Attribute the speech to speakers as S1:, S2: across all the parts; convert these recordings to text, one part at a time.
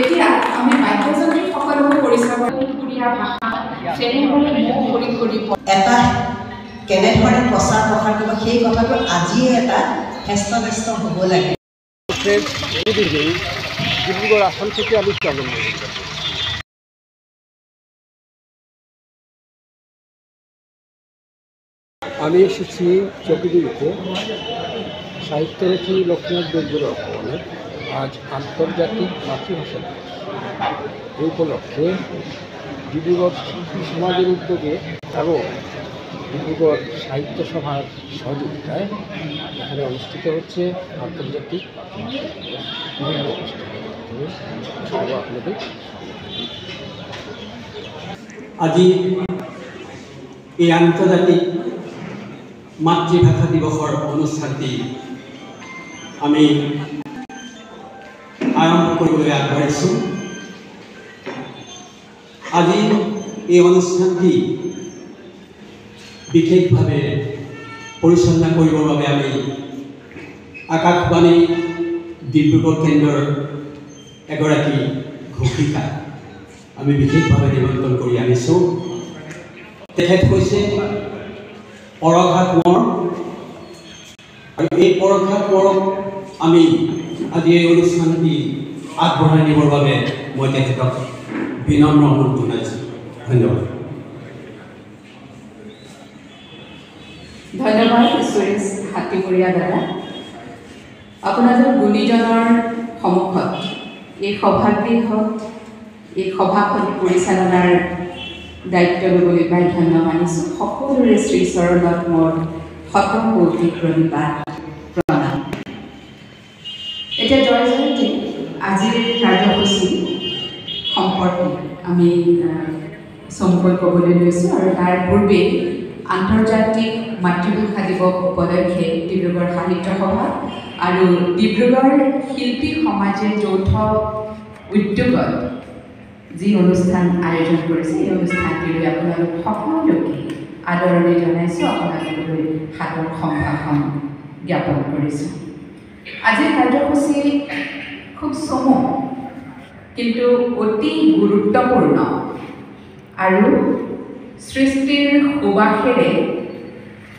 S1: এতিয়া আমি বাদ্যযন্ত্ৰী সকলোকে পৰিচয় কৰিয়া ভাষা তেনেহ'লে মোক কৰি
S2: এটা কেনেধৰণে প্ৰচাৰ প্ৰসাৰ কৰিব সেই কথাটো আজিয়ে এটা হেস্তনেস্ত হ'ব লাগে।
S3: ডিব্ৰুগড় আসন থেকে আলোচনা করব। আমি এসেছি চকিডিতে সাহিত্যরথী লক্ষ্মীনাথ বেজবরুয়া ভবনে আজ আন্তর্জাতিক মাতৃভাষা দিবস। এই উপলক্ষে ডিব্রুগড় শিল্পী সমাজের উদ্যোগে এবং ডিব্রুগড় সাহিত্য সভার সহযোগিতায় এখানে অনুষ্ঠিত হচ্ছে আন্তর্জাতিক মাতৃভাষা দিবস। বিভিন্ন অনুষ্ঠানের মাধ্যমে আপনাদের
S4: আজি এই আন্তর্জাতিক মাতৃভাষা দিবসৰ অনুষ্ঠানটি আমি আৰম্ভ কৰিবলৈ আগবাঢ়িছোঁ। আজি এই অনুষ্ঠানটি বিশেষভাৱে পৰিচালনা কৰিবৰ বাবে আমি আকাশবাণী ডিব্ৰুগড় কেন্দ্ৰৰ এগৰাকী ঘোষিকা আমি বিশেষভাৱে নিমন্ত্ৰণ কৰি আনিছোঁ। তেখেত হৈছে পৰঘা কোঁৱৰ আৰু এই পৰঘা কোঁৱৰক আমি আজি এই অনুষ্ঠানটি আগবঢ়াই নিবৰ বাবে মই তেখেতক বিনম্ৰ অনুৰোধ জনাইছোঁ। ধন্যবাদ।
S1: ধন্যবাদ সুৰেশ হাতীবৰীয়া দাদা। আপোনালোক গুণীজনৰ সন্মুখত এই সভাগৃহত এই সভাখন পৰিচালনাৰ দায়িত্ব ল'বলৈ পাই ধন্য মানিছোঁ। সকলোৰে শ্ৰীচৰণত মোৰ শত কোটি প্ৰণিপাত প্ৰণাম। এতিয়া জয় জয়ন্তী আজিৰ কাৰ্যসূচী সম্পৰ্কে আমি চমুকৈ ক'বলৈ লৈছোঁ আৰু তাৰ পূৰ্বে আন্তৰ্জাতিক মাতৃভাষা দিৱস উপলক্ষে ডিব্ৰুগড় সাহিত্য সভা আৰু ডিব্ৰুগড় শিল্পী সমাজে যৌথ উদ্যোগত যি অনুষ্ঠান আয়োজন কৰিছে এই অনুষ্ঠানটিলৈ আপোনালোক সকলোকে আদৰণি জনাইছোঁ, আপোনালোকলৈ সাদৰ সম্ভাষণ জ্ঞাপন কৰিছোঁ। আজিৰ কাৰ্যসূচী খুব চমু কিন্তু অতি গুৰুত্বপূৰ্ণ আৰু সৃষ্টিৰ সুবাসেৰে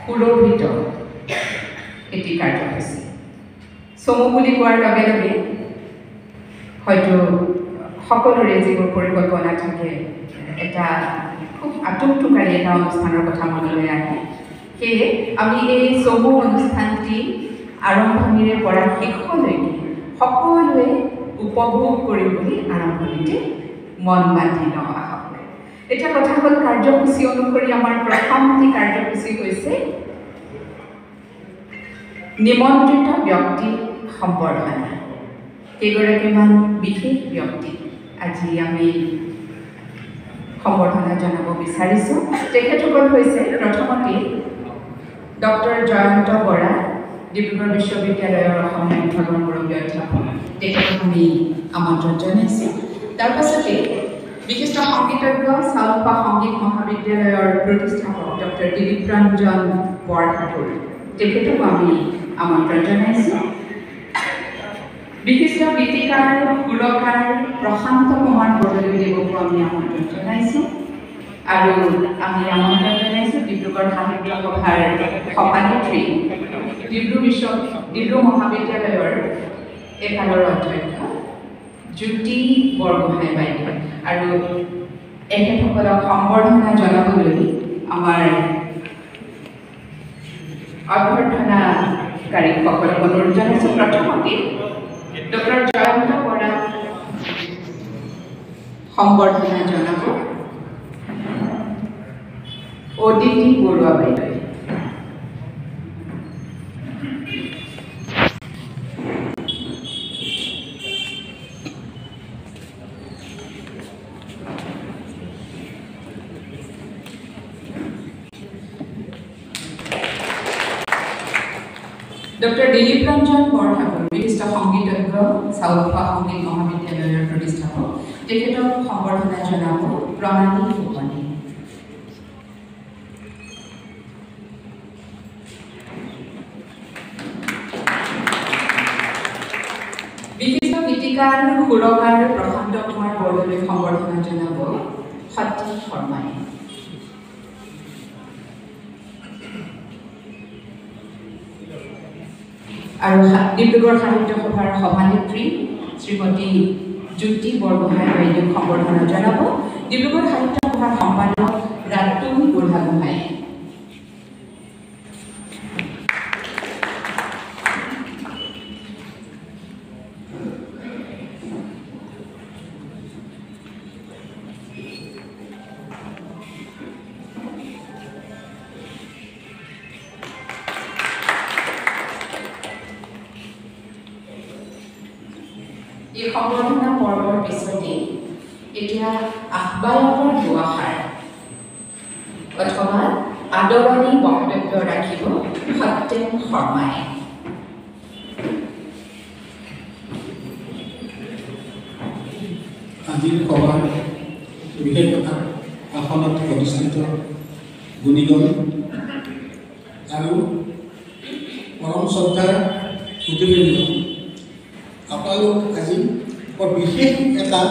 S1: সুৰভিত এটি কাৰ্যসূচী। চমু বুলি কোৱাৰ লগে লগে হয়তো সকলোৰে যিবোৰ পৰিকল্পনা থাকে এটা খুব আটুকটুকাৰী এটা অনুষ্ঠানৰ কথা মনলৈ আহে। সেয়ে আমি এই চমু অনুষ্ঠানটি আৰম্ভণিৰে পৰা শেষলৈকে সকলোৱে উপভোগ কৰিম বুলি আৰম্ভণিতে মন বান্ধি লওঁ আশা কৰে। এতিয়া কথা হ'ল কাৰ্যসূচী অনুসৰি আমাৰ প্ৰথমটি কাৰ্যসূচী হৈছে নিমন্ত্ৰিত ব্যক্তি সম্বৰ্ধনা। কেইগৰাকীমান বিশেষ ব্যক্তি আজি আমি সম্বৰ্ধনা জনাব বিচাৰিছোঁ। তেখেতসকল হৈছে প্ৰথমতে ডক্টৰ জয়ন্ত বৰা, ডিব্ৰুগড় বিশ্ববিদ্যালয়ৰ অসমীয়া বিভাগৰ মুৰব্বী অধ্যাপক, তেখেতক আমি আমন্ত্ৰণ জনাইছোঁ। তাৰ পাছতে বিশিষ্ট সংগীতজ্ঞ চাউলখোৱা সংগীত মহাবিদ্যালয়ৰ প্ৰতিষ্ঠাপক ডক্টৰ দিলীপ ৰঞ্জন বৰঠাকুৰ, তেখেতক আমি আমন্ত্ৰণ জনাইছোঁ। বিশিষ্ট গীতিকাৰ সুৰকাৰ প্ৰশান্ত কুমাৰ বৰদলৈদেৱকো আমি আমন্ত্ৰণ জনাইছোঁ আৰু আমি আমন্ত্ৰণ জনাইছোঁ ডিব্ৰুগড় সাহিত্য সভাৰ সভানেত্ৰী, ডিব্ৰু মহাবিদ্যালয়ৰ একালৰ অধ্যক্ষ জ্যোতি বৰগোহাঁই বাইদেউ আৰু এখেতসকলক সম্বৰ্ধনা জনাবলৈ আমাৰ অভ্যৰ্থনাকাৰীসকলক অনুৰোধ জনাইছোঁ। প্ৰথমতে ডক্টৰ জয়ন্ত বৰা সম্বৰ্ধনা জনাব অদিতি বৰুৱা বাইদেউ। ডক্টৰ দিলীপ ৰঞ্জন বৰঠাকুৰ, বিশিষ্ট সংগীতজ্ঞ, চাউলখোৱা সংগীত মহাবিদ্যালয়ৰ প্ৰতিষ্ঠাপক, তেখেতক সম্বৰ্ধনা জনাব প্ৰণালী ফুকনে। বিশিষ্ট গীতিকাৰ গীতিকাৰ সুৰকাৰ প্ৰশান্ত কুমাৰ বৰদলৈ সম্বৰ্ধনা জনাব সত্যম শৰ্মাই। আৰু ডিব্ৰুগড় সাহিত্য সভাৰ সভানেত্ৰী শ্ৰীমতী জ্যোতি বৰগোহাঁই বাইদেউক সম্বৰ্ধনা জনাব ডিব্ৰুগড় সাহিত্য সভাৰ সম্পাদক ৰাতুল বুঢ়াগোহাঁই। এই সম্বৰ্ধনা পৰ্বৰ পিছতে এতিয়া আহ্বায়কৰ দুআষাৰ অথবা আদৰণি বক্তব্য ৰাখিব সত্যম শৰ্মাই।
S5: আজিৰ সভাৰ বিশেষ আসনত প্ৰতিষ্ঠিত গুণীগণ আৰু পৰম শ্ৰদ্ধাৰ সুধীবৃন্দ, আপোনালোক আজি বৰ বিশেষ এটা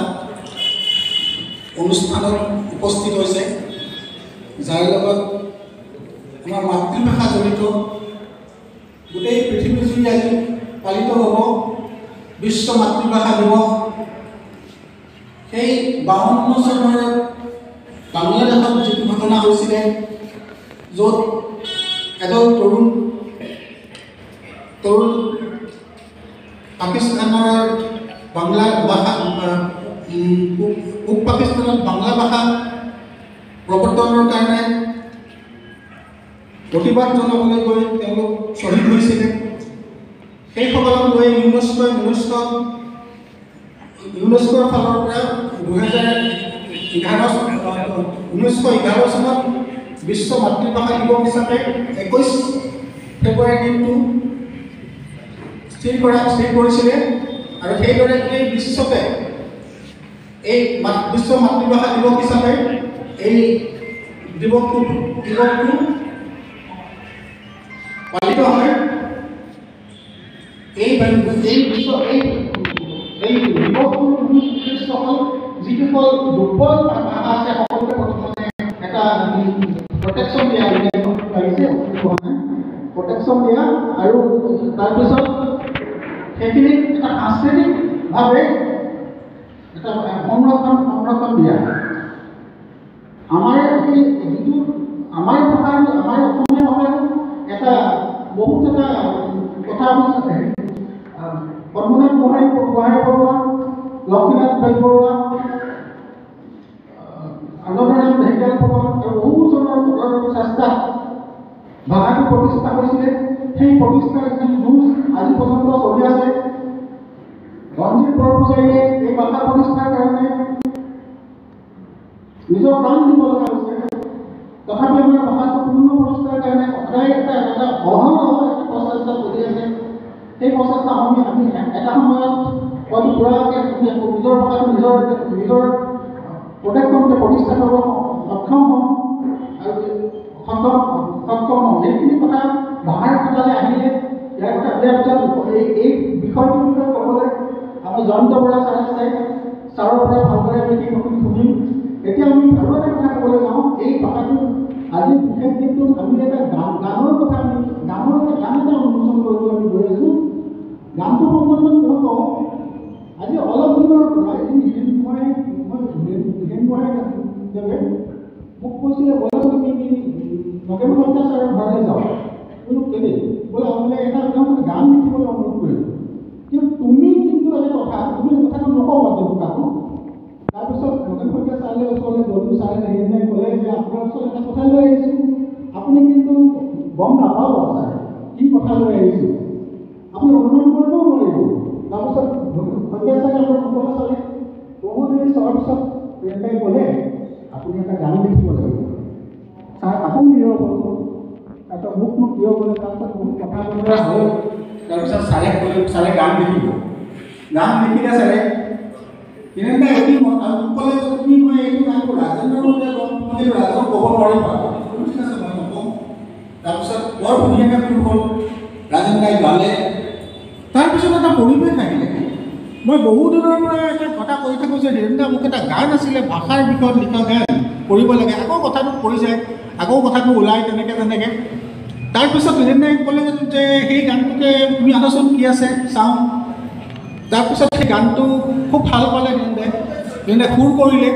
S5: অনুষ্ঠানত উপস্থিত হৈছে, যাৰ লগত আমাৰ মাতৃভাষা জড়িত। গোটেই পৃথিৱীজুৰি আজি পালিত হ'ব বিশ্ব মাতৃভাষা দিৱস। সেই 52 চনৰ বাংলাদেশত যিটো ঘটনা হৈছিলে, য'ত এজন তৰুণ পাকিস্তানৰ বাংলা ভাষা পূব পাকিস্তানত বাংলা ভাষা প্ৰৱৰ্তনৰ কাৰণে প্ৰতিবাদ জনাবলৈ গৈ তেওঁলোক শ্বহীদ হৈছিলে। সেইসকলক লৈ ইউনেস্কোৰ ফালৰ পৰা 1911 চনত বিশ্ব মাতৃভাষা দিৱস হিচাপে 21 ফেব্ৰুৱাৰী দিনটো স্থিৰ কৰিছিলে। আৰু সেইদৰে এই বিশ্বতে এই বিশ্ব মাতৃভাষা দিৱস হিচাপে এই দিৱসটো পালিত হয়। এই দিৱসটোৰ উদ্দেশ্য হ'ল যিসকল দুৰ্বল ভাষা আছে সকলোকে প্ৰথমতে এটা প্ৰটেকশ্যন দিয়া, আৰু তাৰপিছত সেইখিনিক এটা সাংস্কৃতিকভাৱে এটা সংৰক্ষণ দিয়া। আমাৰ এই যিটো আমাৰ ভাষা, আমাৰ অসমীয়া ভাষাৰ এটা বহুত এটা কথা হৈছে, পদ্মনাথ গোহাঁই বৰুৱা, লক্ষ্মীনাথ বেজবৰুৱা, আনন্দৰাম ঢেকীয়াল ফুকন আৰু বহুজনৰ চেষ্টা ভাষাটো প্ৰতিষ্ঠা হৈছিলে। সেই প্ৰতিষ্ঠাৰ যি যুঁজ আজি পৰ্যন্ত চলি আছে। ৰঞ্জিত বৰপূজাৰীয়ে এই ভাষা প্ৰতিষ্ঠাৰ কাৰণে নিজৰ প্ৰাণ দিব লগা হৈছে। তথাপি আমাৰ ভাষাটো পূৰ্ণ প্ৰতিষ্ঠাৰ কাৰণে সদায় এটা অহৰহ এটা প্ৰচেষ্টা চলি আছে। সেই প্ৰচেষ্টা আমি এটা সময়ত হয়তো পুৰাকৈ নিজৰ ভাষাটো নিজৰ প্ৰটেকশ্যনকে প্ৰতিষ্ঠা কৰিব সক্ষম হ'ম আৰু সক্ষম হ'ম। এইখিনি কথা ভাষাৰ কথালৈ আহিলে ইয়াৰ পিছত এই বিষয়টোৰ বিষয়ে ক'বলৈ আমি জয়ন্ত বৰা ছাৰ আছে, ছাৰৰ পৰা ভালদৰে আমি এই কথাটো শুনিম। এতিয়া আমি আৰু এটা কথা ক'বলৈ যাওঁ। এই ভাষাটো আজি বিশেষ দিনটোত আমি এটা গানৰ কথা গান এটা উন্মোচন কৰিবলৈ আমি গৈ আছোঁ। গানটো সম্বন্ধত মই কওঁ, আজি অলপ দিনৰ পৰা হীৰেণ গোহাঁই মোক কৈছিলে, ব'লা তুমি নগেন শইকীয়া ছাৰৰ ঘৰলৈ যাওঁ। বোলো কেলেই? বোলে আপোনালোকে এটা গান লিখিবলৈ অনুৰোধ কৰিলোঁ। কিন্তু তুমি কিন্তু এটা কথা, তুমি কথাটো নক'বা কথাটো। তাৰপিছত নগেন শইকীয়া ছাৰৰ ওচৰলৈ গ'লোঁ। ছাৰে সেইদিনাই ক'লে যে আপোনাৰ ওচৰত এটা কথা লৈ আহিছোঁ, আপুনি কিন্তু গম নাপাব ছাৰ কি কথা লৈ আহিছোঁ, আপুনি অনুমান কৰিবও নোৱাৰিব। তাৰপিছত শইকীয়া ছাৰে আমাৰ সকলো চালে, বহুত দেৰি চোৱাৰ পিছত প্ৰিয়ংকাই ক'লে, আপুনি এটা গান লিখিব লাগিব। ছাৰ আকৌ নীৰৱ হ'ল। তাৰপিছত মোক কিয় ক'লে, তাৰপিছত বহুত কথা বতৰা হ'ল। তাৰপিছত ছাৰে ক'লে, ছাৰে গান লিখিব। গান লিখিলে ছাৰে তেনেকৈ এটি ক'লে যে তুমি মই এইটো গানটো ৰাজেন্দ্ৰৰ মতে গম, তুমি ৰাজক ক'ব নোৱাৰিবা। ঠিক আছে, মই নকওঁ। তাৰপিছত বৰ ধুনীয়াকৈ সুৰ হ'ল, ৰাজেন্দ্ৰই গালে। তাৰপিছত এটা পৰিৱেশ আহিলে। মই বহু দিনৰ পৰা এটা কথা কৈ থাকোঁ যে হীৰেন মোক এটা গান আছিলে ভাষাৰ বিষয়ত লিখা গান কৰিব লাগে, আকৌ কথাটো পৰি যায়, আকৌ কথাটো ওলায় তেনেকৈ। তাৰপিছত হীৰেন দাই ক'লে যে সেই গানটোকে তুমি আনাচোন কি আছে চাওঁ। তাৰপিছত সেই গানটো খুব ভাল পালে হীৰেন দাই সুৰ কৰিলে।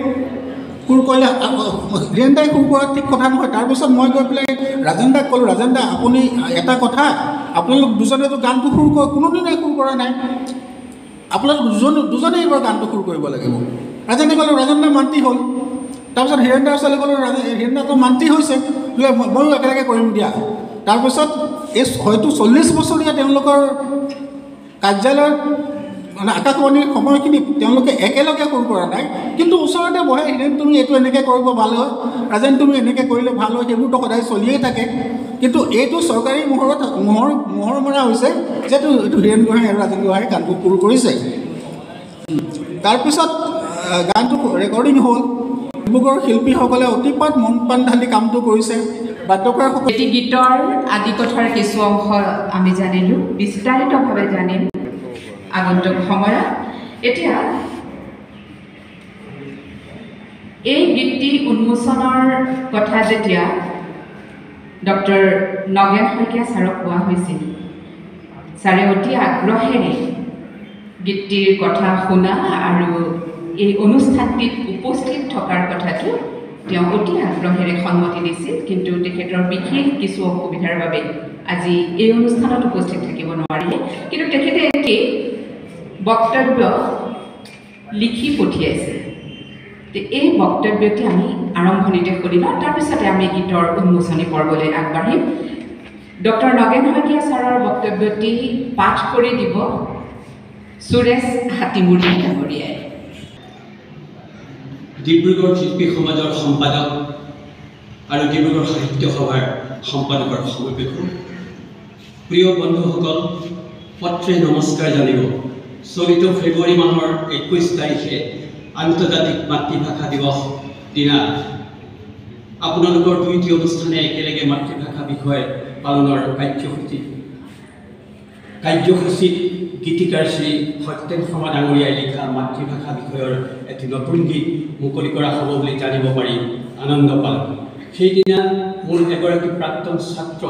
S5: হীৰেন দাই সুৰ কৰা ঠিক কথা নহয়। তাৰপিছত মই গৈ পেলাই ৰাজেন দাক ক'লোঁ, ৰাজেন দা আপুনি এটা কথা, আপোনালোক দুজনেতো গানটো সুৰ কোনোদিনাই সুৰ কৰা নাই, আপোনালোক দুজনেই এইবাৰ গানটো সুৰ কৰিব লাগিব। ৰাজেনে ক'লোঁ, ৰাজেন দা মান্তি হ'ল। তাৰপিছত হীৰেন দাৰ ওচৰলৈ ক'লোঁ, হীৰেন দাটো মান্তি হৈছে, বোলে ময়ো একেলগে কৰিম দিয়া। তাৰপিছত এই হয়তো 40 বছৰীয়া তেওঁলোকৰ কাৰ্যালয়ত মানে আকাশবাণীৰ সময়খিনিত তেওঁলোকে একেলগে সুৰ কৰা নাই, কিন্তু ওচৰতে বহে, হীৰেন তুমি এইটো এনেকৈ কৰিব ভাল হয়, ৰাজেন তুমি এনেকৈ কৰিলে ভাল হয়, সেইবোৰতো সদায় চলিয়েই থাকে। কিন্তু এইটো চৰকাৰী মোহৰ মৰা হৈছে যে এইটো হীৰেন গোহাঁই আৰু ৰাজেন গোহাঁই গানটো সুৰ কৰিছে। তাৰপিছত গানটো ৰেকৰ্ডিং হ'ল, ডিব্ৰুগড়ৰ শিল্পীসকলে অতিপাত মন প্ৰাণ ঢালি কামটো কৰিছে। বাদ্যকাৰসকলে
S1: এটি গীতৰ আদি কথাৰ কিছু অংশ আমি জানিলোঁ, বিস্তাৰিতভাৱে জানিম আগন্তুক সময়ত। এতিয়া এই গীতটি উন্মোচনৰ কথা যেতিয়া ডক্টৰ নগেন শইকীয়া ছাৰক কোৱা হৈছিল, ছাৰে অতি আগ্ৰহেৰে গীতটিৰ কথা শুনা আৰু এই অনুষ্ঠানটিত উপস্থিত থকাৰ কথাটো তেওঁ অতি আগ্ৰহেৰে সন্মতি দিছিল। কিন্তু তেখেতৰ বিশেষ কিছু অসুবিধাৰ বাবে আজি এই অনুষ্ঠানত উপস্থিত থাকিব নোৱাৰিলে। কিন্তু তেখেতে এটি বক্তব্য লিখি পঠিয়াইছে। এই বক্তব্যটি আমি আৰম্ভণিতে শুনি লওঁ, তাৰপিছতে আমি গীতৰ উন্মোচনী পৰ্বলৈ আগবাঢ়িম। ডক্টৰ নগেন শইকীয়া ছাৰৰ বক্তব্যটি পাঠ কৰি দিব সুৰেশ হাতীমুৰি ডাঙৰীয়াই।
S4: ডিব্ৰুগড় শিল্পী সমাজৰ সম্পাদক আৰু ডিব্ৰুগড় সাহিত্য সভাৰ সম্পাদকৰ সমবেশু প্ৰিয় বন্ধুসকল, পত্ৰে নমস্কাৰ জানিব। চলিত ফেব্ৰুৱাৰী মাহৰ 21 তাৰিখে আন্তৰ্জাতিক মাতৃভাষা দিৱস দিনা আপোনালোকৰ দুইটি অনুষ্ঠানে একেলগে মাতৃভাষা বিষয় পালনৰ কাৰ্যসূচীত গীতিকাৰ শ্ৰী সত্যেন শৰ্মা ডাঙৰীয়াই লিখা মাতৃভাষা বিষয়ৰ এটি নতুন গীত মুকলি কৰা হ'ব বুলি জানিব পাৰি আনন্দ পালোঁ। সেইদিনা মোৰ এগৰাকী প্ৰাক্তন ছাত্ৰ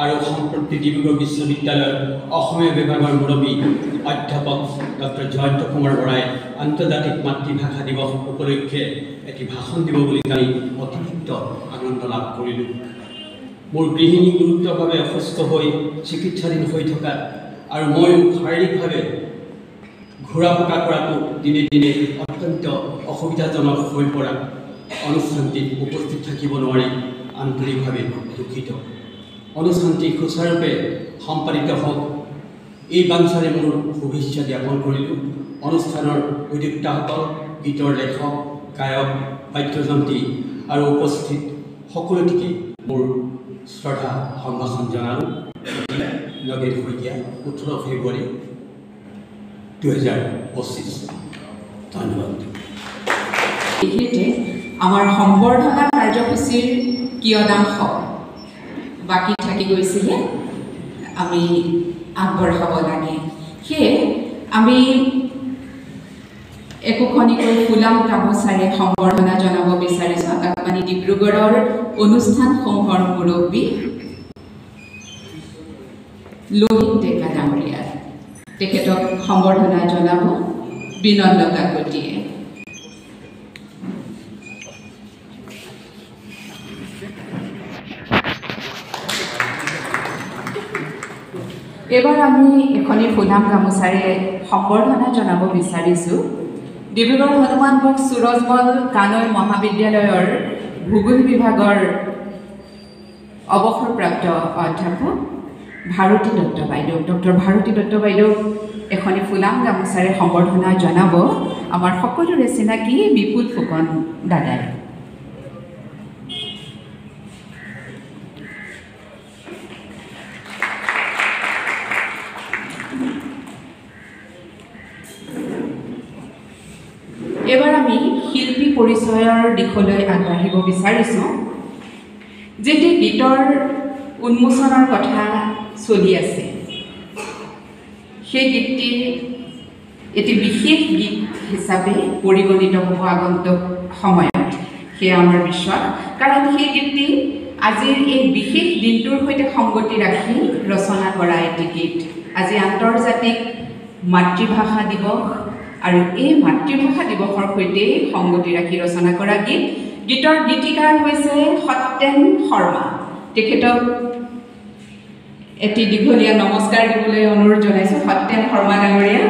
S4: আৰু সম্প্ৰতি ডিব্ৰুগড় বিশ্ববিদ্যালয়ৰ অসমীয়া বিভাগৰ মুৰব্বী অধ্যাপক ডক্টৰ জয়ন্ত কুমাৰ বৰাই আন্তৰ্জাতিক মাতৃভাষা দিৱস উপলক্ষে এটি ভাষণ দিব বুলি জানি অতিৰিক্ত আনন্দ লাভ কৰিলোঁ। মোৰ গৃহিণী গুৰুতৰভাৱে অসুস্থ হৈ চিকিৎসাধীন হৈ থকা আৰু মই শাৰীৰিকভাৱে ঘূৰা পকা কৰাটো দিনে দিনে অত্যন্ত অসুবিধাজনক হৈ পৰা অনুষ্ঠানটিত উপস্থিত থাকিব নোৱাৰি আন্তৰিকভাৱে দুখিত। অনুষ্ঠানটি সুচাৰুৰূপে সম্পাদিত হওক এই বাঞ্ছাৰে মোৰ শুভেচ্ছা জ্ঞাপন কৰিলোঁ। অনুষ্ঠানৰ উদ্যোক্তাসকল, গীতৰ লেখক, গায়ক, বাদ্যযন্ত্ৰী আৰু উপস্থিত সকলোটিকে মোৰ শ্ৰদ্ধা সম্ভাষণ জনালোঁ। নগেন শইকীয়া, 18 ফেব্ৰুৱাৰী 2025। ধন্যবাদ।
S1: এইখিনিতে আমাৰ সম্বৰ্ধনা কাৰ্যসূচীৰ কিয়দাংশ বাকী থাকি গৈছিলে, আমি আগবঢ়াব লাগে। সেয়ে আমি একোখনিকৈ ফুলাম গামোচাৰে সম্বৰ্ধনা জনাব বিচাৰিছোঁ আকাশবাণী ডিব্ৰুগড়ৰ অনুষ্ঠানসমূহৰ মুৰব্বী লোহিত ডেকা ডাঙৰীয়া। তেখেতক সম্বৰ্ধনা জনাব বিনন্দ কাকতিয়ে। এইবাৰ আমি এখনি ফুলাম গামোচাৰে সম্বৰ্ধনা জনাব বিচাৰিছোঁ ডিব্ৰুগড় হনুমান বক্স সুৰজমল কানৈ মহাবিদ্যালয়ৰ ভূগোল বিভাগৰ অৱসৰপ্ৰাপ্ত অধ্যাপক ভাৰতী দত্ত বাইদেউ। ডক্টৰ ভাৰতী দত্ত বাইদেউক এখনি ফুলাম গামোচাৰে সম্বৰ্ধনা জনাব আমাৰ সকলোৰে চিনাকি বিপুল ফুকন দাদাই। এবাৰ আমি শিল্পী পৰিচয়ৰ দিশলৈ আগবাঢ়িব বিচাৰিছোঁ। যেটি গীতৰ উন্মোচনৰ কথা চলি আছে, সেই গীতটিৰ এটি বিশেষ গীত হিচাপে পৰিগণিত হ'ব আগন্তুক সময়ত সেয়া আমাৰ বিশ্বাস কাৰণ সেই গীতটি আজিৰ এই বিশেষ দিনটোৰ সৈতে সংগতি ৰাখি ৰচনা কৰা এটি গীত আজি আন্তৰ্জাতিক মাতৃভাষা দিৱস আৰু এই মাতৃভাষা দিৱসৰ সৈতে সংগতি ৰাখি ৰচনা কৰা গীত গীতৰ গীতিকাৰ হৈছে সত্যেন শৰ্মা তেখেতক এটি দীঘলীয়া নমস্কাৰ দিবলৈ অনুৰোধ জনাইছোঁ সত্যেন শৰ্মা ডাঙৰীয়া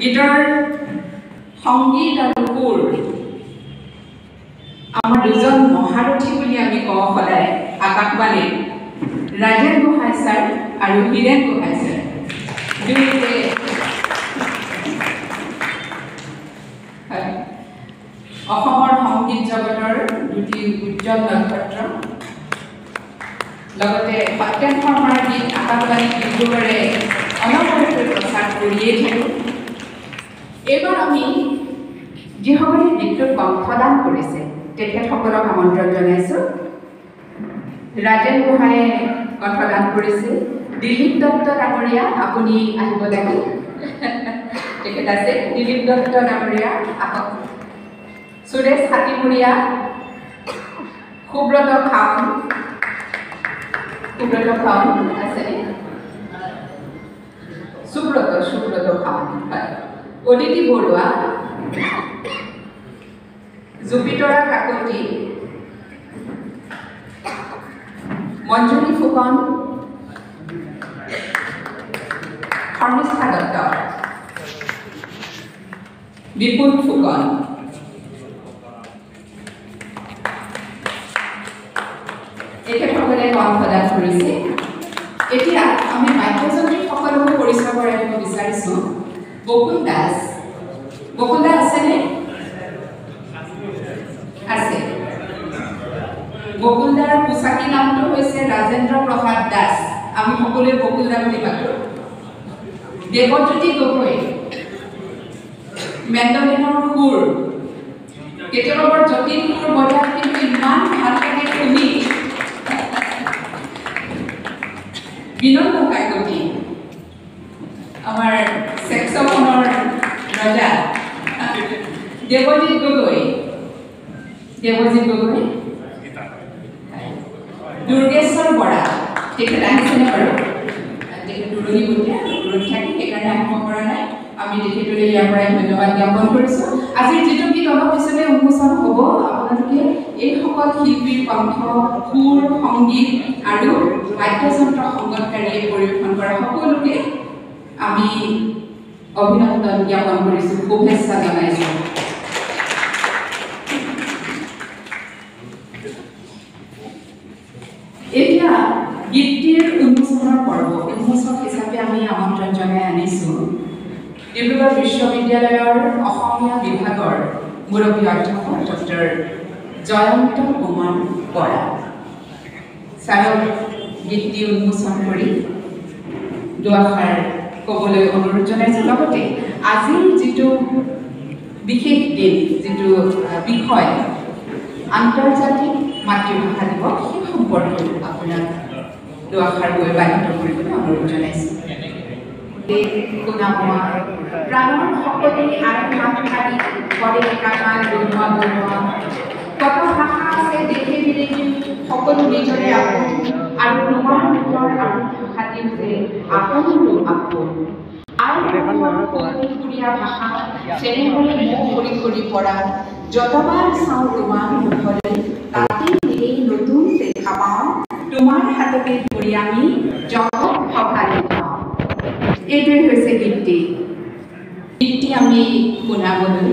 S1: গীতৰ সংগীত আৰু সুৰ আমাৰ দুজন মহাৰথী বুলি আমি কওঁ সদায় আকাশবাণীৰ ৰাজেন গোহাঁই ছাৰ আৰু হীৰেন গোহাঁই ছাৰ দুয়োকে অসমৰ সংগীত জগতৰ দুটি উজ্জ্বল নক্ষত্ৰ লগতে সত্যেন শৰ্মাৰ গীত আকাশবাণী ডিব্ৰুগড়ে অনবৰতে প্ৰচাৰ কৰিয়েই থাকোঁ এইবাৰ আমি যিসকলে গীতটোত কণ্ঠদান কৰিছে তেখেতসকলক আমন্ত্ৰণ জনাইছোঁ ৰাজেন গোহাঁয়ে কণ্ঠদান কৰিছে দিলীপ দত্ত ডাঙৰীয়া আপুনি আহিব লাগে তেখেত আছে দিলীপ দত্ত ডাঙৰীয়া আহক সুৰেশ হাতীমুৰীয়া সুব্ৰত খাউন আছে সুব্ৰত খাউন অদিতি বৰুৱা জুপিতৰা কাকতি মঞ্জুৰী ফুকন শৰ্মিষ্ঠা দত্ত বিপুল ফুকন তেখেতসকলে কণ্ঠদান কৰিছে এতিয়া আমি বাদ্যযন্ত্ৰী সকলোকে পৰিচয় কৰাই দিব বিচাৰিছোঁ বকুল দাস আছেনে আছে বকুলদাৰ পোচাকী নামটো হৈছে ৰাজেন্দ্ৰ প্ৰসাদ দাস আমি সকলোৱে বকুলদা বুলি মাতোঁ দেৱজ্যোতি গগৈ মেণ্ডলিনৰ সুৰ কেতিয়াবা বৰ জটিল সুৰ বজায় কিন্তু ইমান ভাল লাগে শুনি বিনন্দ কাকতি আমাৰ চেক্সফোনৰ ৰজা দেৱজিৎ গগৈ দুৰ্গেশ্বৰ বৰা তেখেত আহিছেনে বাৰু তেখেত দূৰণি বতীয়া দূৰত থাকি সেইকাৰণে আহিব পৰা নাই আমি তেখেতলৈ ইয়াৰ পৰাই ধন্যবাদ জ্ঞাপন কৰিছোঁ আজিৰ যিটো গীত অলপ পিছতে উন্মোচন হ'ব আপোনালোকে এইসকল শিল্পীৰ কণ্ঠ সুৰ সংগীত আৰু বাদ্যযন্ত্ৰ সংগতকাৰীয়ে পৰিৱেশন কৰা সকলোকে আমি অভিনন্দন জ্ঞাপন কৰিছোঁ শুভেচ্ছা জনাইছোঁ এতিয়া গীতটিৰ উন্মোচনৰ পৰ্ব উন্মোচক হিচাপে আমি আমন্ত্ৰণ জনাই আনিছোঁ ডিব্ৰুগড় বিশ্ববিদ্যালয়ৰ অসমীয়া বিভাগৰ মুৰব্বী অধ্যাপক ডক্টৰ জয়ন্ত কুমাৰ বৰা ছাৰক গীতটি উন্মোচন কৰি দুআষাৰ ক'বলৈ অনুৰোধ জনাইছোঁ লগতে আজিৰ যিটো বিশেষ দিন যিটো বিষয় আন্তৰ্জাতিক মাতৃভাষা দিৱস সেই সম্পৰ্কে আপোনাক দুআষাৰ গৈ বাধিত কৰিবলৈ অনুৰোধ জনাইছোঁ প্ৰাণৰ সকলোৱে আত্মসাৰী কৰে কামাল বনোৱা কত ভাষা আছে দেশে বিদেশে সকলো নিজৰে আপোন আৰু তোমাৰ নিজৰ আৰু ভাষাটি যে আপোনটো আপোন আইপুৰীয়া ভাষা চেনেহৰে মুখ কৰি পৰা যতবাৰ চাওঁ তোমাৰ মুখলৈ তাতেই এই নতুন দেখা পাওঁ তোমাৰ হাততে ধৰি আমি জগত সঁহাৰি পাওঁ এইটোৱে হৈছে গীতটি আমি শুনাবলৈ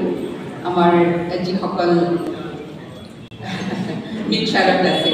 S1: আমাৰ যিসকল বিচাৰক আছে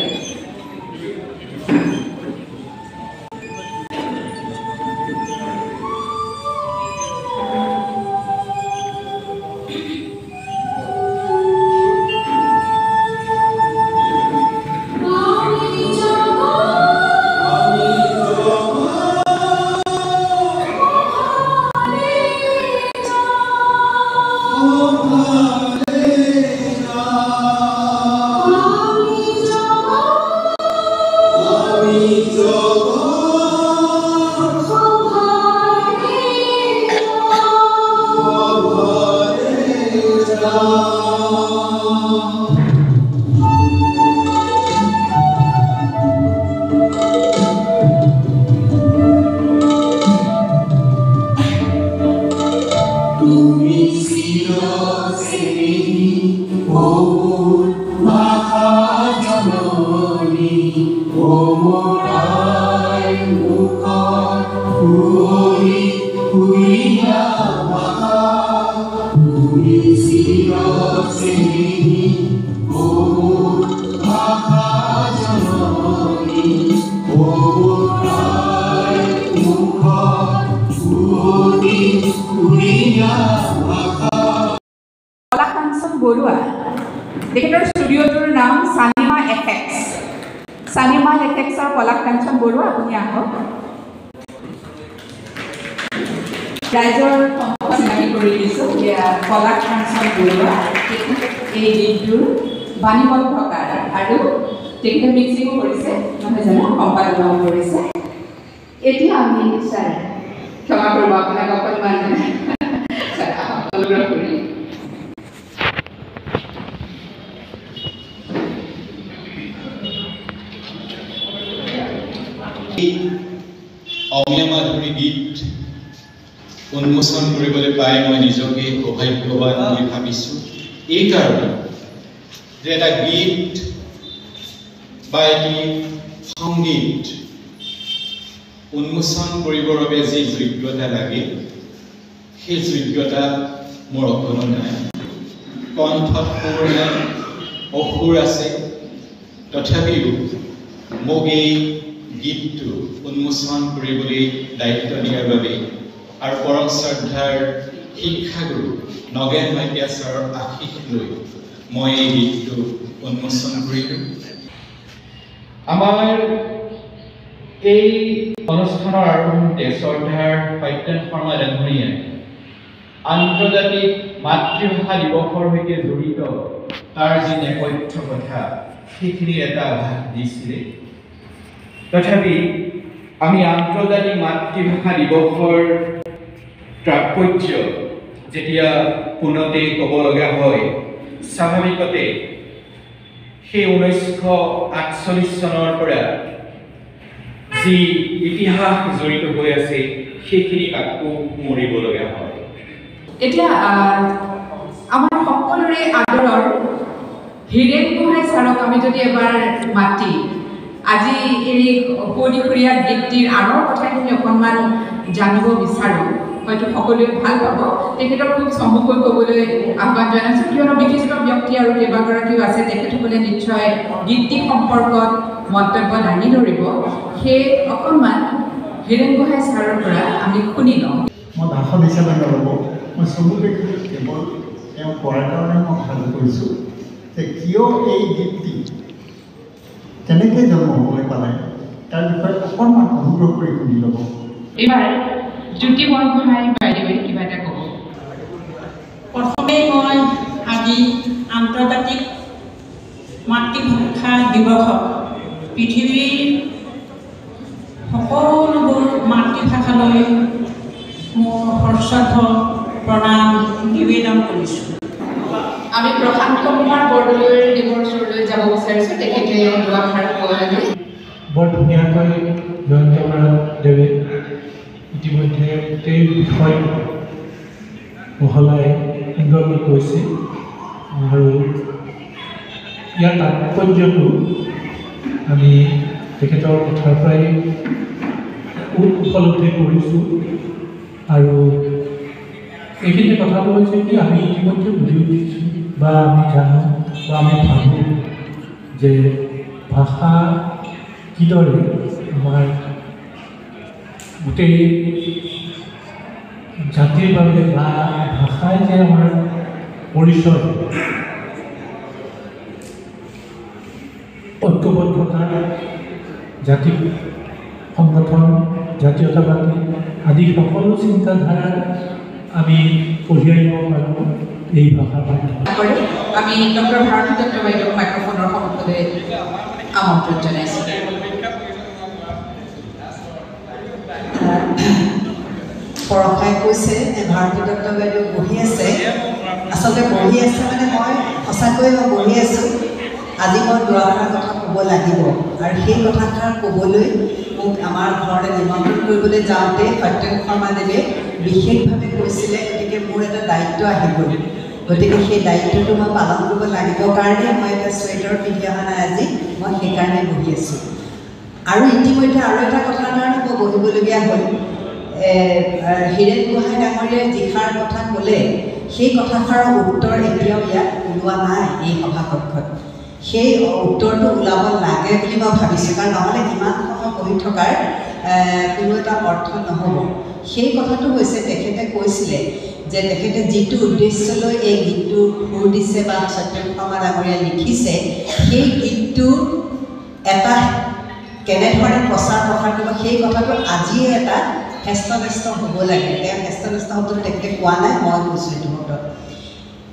S6: Oh
S1: কলাকাঞ্চন বৰুৱা তেখেতৰ ষ্টুডিঅ'টোৰ নাম চানিমা এফেক্টছ। চানিমা এফেক্টছৰ কলাকাঞ্চন বৰুৱা, আপুনি আহক। ৰাইজৰ সন্মুখত চিনাকি কৰি দিছোঁ যে কলাকাঞ্চন বৰুৱা এই গীতটোৰ বাণীবদ্ধকাৰ আৰু তেখেতে মিক্সিঙো কৰিছে, নহয় জানো, সম্পাদনাও কৰিছে। এতিয়া আমি ছাৰ ক্ষমা কৰিব আপোনাক অকণমান অনুগ্ৰহ কৰি
S6: অসমীয়া মাধুৰী গীত উন্মোচন কৰিবলৈ পাই মই নিজকে সৌভাগ্যৱান বুলি ভাবিছোঁ। এই কাৰণে যে এটা গীত বা এটি সংগীত উন্মোচন কৰিবৰ বাবে যি যোগ্যতা লাগে সেই যোগ্যতা মোৰ অকণো নাই। কণ্ঠত সুৰ নাই, অসুৰ আছে, তথাপিও মোক এই গীতটো উন্মোচন কৰিবলৈ দায়িত্ব দিয়াৰ বাবে আৰু পৰম শ্ৰদ্ধাৰ শিক্ষাগুৰু নগেন মাইকীয়া ছাৰৰ আশীষ লৈ মই এই গীতটো উন্মোচন কৰিলোঁ। আমাৰ এই অনুষ্ঠানৰ আৰম্ভণিতে শ্ৰদ্ধাৰ সত্যেন শৰ্মা ডাঙৰীয়াই আন্তৰ্জাতিক মাতৃভাষা দিৱসৰ সৈতে জড়িত তাৰ যি নেপথ্য কথা সেইখিনিৰ এটা আভাস দিছিলে। তথাপি আমি আন্তৰ্জাতিক মাতৃভাষা দিৱসৰ তাৎপৰ্য যেতিয়া পোনতে ক'ব লগা হয়, স্বাভাৱিকতে সেই 1948 চনৰ পৰা যি ইতিহাস জড়িত হৈ আছে সেইখিনি আকৌ মৰিব লগা হয়।
S1: এতিয়া আমাৰ সকলোৰে আদৰৰ হীৰেণ গোহাঁই ছাৰক আমি যদি এবাৰ মাতি আজি এই সুদিখুৰীয়া গীতটিৰ আনৰ কথাখিনি অকণমান জানিব বিচাৰোঁ, হয়তো সকলোৱে ভাল পাব। তেখেতক খুব চমুকৈ ক'বলৈ আহ্বান জনাইছোঁ, কিয়নো বিশিষ্ট ব্যক্তি আৰু কেইবাগৰাকীও আছে, তেখেতসকলে নিশ্চয় গীতটি সম্পৰ্কত মন্তব্য দাঙি ধৰিব। সেই অকণমান হীৰেণ গোহাঁই ছাৰৰ পৰা আমি শুনি লওঁ।
S5: মই ভাষণ হিচাপে নল'ব, মই চমুকৈ কেৱল তেওঁ কোৱাৰ কাৰণে মই ভাল কৰিছোঁ যে কিয় এই গীতটি কেনেকৈ জন্ম হ'বলৈ পালে তাৰ বিষয়ে অকণমান অনুগ্ৰহ কৰি শুনি ল'ব।
S1: এইবাৰ জ্যোতি বৰগোহাঁই বাইদেৱে কিবা এটা ক'ব।
S7: প্ৰথমে মই আজি আন্তৰ্জাতিক মাতৃভাষা দিৱসত পৃথিৱীৰ সকলোবোৰ মাতৃভাষালৈ মোৰ সশ্ৰদ্ধ প্ৰণাম নিবেদন কৰিছোঁ।
S1: আমি প্ৰশান্ত কুমাৰ বৰদলৈদেৱৰ ওচৰলৈ যাব বিচাৰিছোঁ, তেখেতে দুআষাৰ ক'লে।
S8: বৰ ধুনীয়াকৈ জয়ন্ত বৰাদেৱে ইতিমধ্যে এই বিষয় বহলাই সুন্দৰকৈ কৈছে আৰু ইয়াৰ তাৎপৰ্যটো আমি তেখেতৰ কথাৰ পৰাই উপলব্ধি কৰিছোঁ। আৰু এইখিনি কথাটো হৈছে কি, আমি ইতিমধ্যে বুজি উঠিছোঁ বা আমি জানো বা আমি ভাবোঁ যে ভাষা কিদৰে আমাৰ গোটেই জাতিৰ বাবে বা ভাষাই যে আমাৰ পৰিচয়, ঐক্যবদ্ধতা, জাতি সংগঠন, জাতীয়তাবাদী আদি সকলো চিন্তাধাৰা আমি কঢ়িয়াই নিব পাৰোঁ এই ভাষাৰ মাধ্যমেৰে।
S1: আমি ডক্টৰ ভাৰতী দত্ত বাইদেউক মাইক্ৰফোনৰ সন্মুখলৈ আমন্ত্ৰণ জনাইছোঁ।
S2: পৰশাই কৈছে ভাৰতী দত্ত বাইদেউ বহি আছে, আচলতে বহি আছে মানে মই সঁচাকৈয়ে মই বহি আছোঁ। আজি মই দুআষাৰ কথা ক'ব লাগিব আৰু সেই কথাষাৰ ক'বলৈ মোক আমাৰ ঘৰলৈ নিমন্ত্ৰণ কৰিবলৈ যাওঁতে সত্যেন শৰ্মাদেৱে বিশেষভাৱে কৈছিলে, গতিকে মোৰ এটা দায়িত্ব আহি গ'ল। গতিকে সেই দায়িত্বটো মই পালন কৰিব লাগিব কাৰণে মই এটা চুৱেটাৰ পিন্ধি অহা নাই আজি, মই সেইকাৰণে বহি আছোঁ। আৰু ইতিমধ্যে আৰু এটা কথাৰ কাৰণে মই বহিবলগীয়া হ'ল, হীৰেণ গোহাঁই ডাঙৰীয়াই যিষাৰ কথা ক'লে সেই কথাষাৰৰ উত্তৰ এতিয়াও ইয়াত ওলোৱা নাই এই সভাকক্ষত। সেই উত্তৰটো ওলাব লাগে বুলি মই ভাবিছোঁ, কাৰণ নহ'লে ইমান সময় বহি থকাৰ কোনো এটা অৰ্থ নহ'ব। সেই কথাটো হৈছে তেখেতে কৈছিলে যে তেখেতে যিটো উদ্দেশ্যলৈ এই গীতটো সুৰ দিছে বা সত্যম শৰ্মা ডাঙৰীয়াই লিখিছে, সেই গীতটো এটা কেনেধৰণে প্ৰচাৰ প্ৰসাৰ কৰিব সেই কথাটো আজিয়ে এটা হেস্তনেস্ত হ'ব লাগে। তেওঁ হেস্তনেস্ত শব্দটো তেখেতে কোৱা নাই, মই কৈছোঁ এইটো শব্দত।